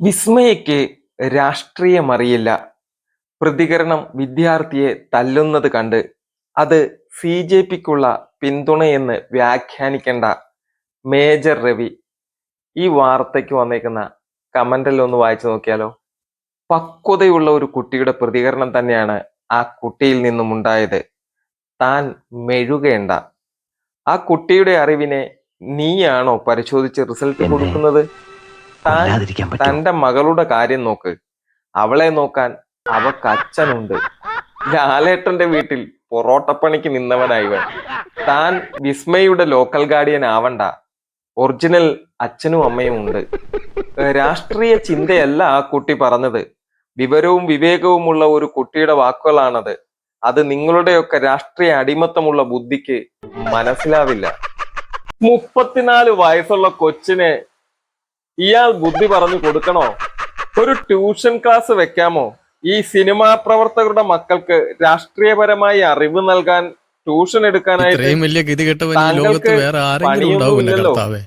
വിസ്മയയ്ക്ക് രാഷ്ട്രീയമറിയില്ല. പ്രതികരണം വിദ്യാർത്ഥിയെ തല്ലുന്നത് കണ്ട് അത് സിജെപിക്കുള്ള പിന്തുണയെന്ന് വ്യാഖ്യാനിക്കേണ്ട മേജർ രവി. ഈ വാർത്തയ്ക്ക് വന്നേക്കുന്ന കമന്റെല്ലാം ഒന്ന് വായിച്ചു നോക്കിയാലോ. പക്വതയുള്ള ഒരു കുട്ടിയുടെ പ്രതികരണം തന്നെയാണ് ആ കുട്ടിയിൽ നിന്നും ഉണ്ടായത്. താൻ മെഴുകേണ്ട. ആ കുട്ടിയുടെ അറിവിനെ നീയാണോ പരിശോധിച്ച് റിസൾട്ട് കൊടുക്കുന്നത്? താൻ തന്റെ മകളുടെ കാര്യം നോക്ക്. അവളെ നോക്കാൻ അവക്ക് അച്ഛനുണ്ട്. ലാലേട്ടന്റെ വീട്ടിൽ പൊറോട്ടപ്പണിക്ക് നിന്നവനായിവൻ. താൻ വിസ്മയുടെ ലോക്കൽ ഗാർഡിയൻ ആവണ്ട. ഒറിജിനൽ അച്ഛനും അമ്മയും ഉണ്ട്. രാഷ്ട്രീയ ചിന്തയല്ല ആ കുട്ടി പറഞ്ഞത്. വിവരവും വിവേകവുമുള്ള ഒരു കുട്ടിയുടെ വാക്കുകളാണത്. അത് നിങ്ങളുടെയൊക്കെ രാഷ്ട്രീയ അടിമത്തമുള്ള ബുദ്ധിക്ക് മനസ്സിലാവില്ല. 34 വയസ്സുള്ള കൊച്ചിനെ ഇയാൾ ബുദ്ധി പറഞ്ഞു കൊടുക്കണോ? ഒരു ട്യൂഷൻ ക്ലാസ് വെക്കാമോ? ഈ സിനിമാ പ്രവർത്തകരുടെ മക്കൾക്ക് രാഷ്ട്രീയപരമായി അറിവ് നൽകാൻ ട്യൂഷൻ എടുക്കാനായിട്ട് ഇത്രയും വലിയ ഗതികെട്ടവൻ ഈ ലോകത്ത് താങ്കൾക്ക് വേറെ ആരെങ്കിലും പണിയൊന്നുമില്ലല്ലോ. ഉണ്ടാവില്ല കർത്താവേ.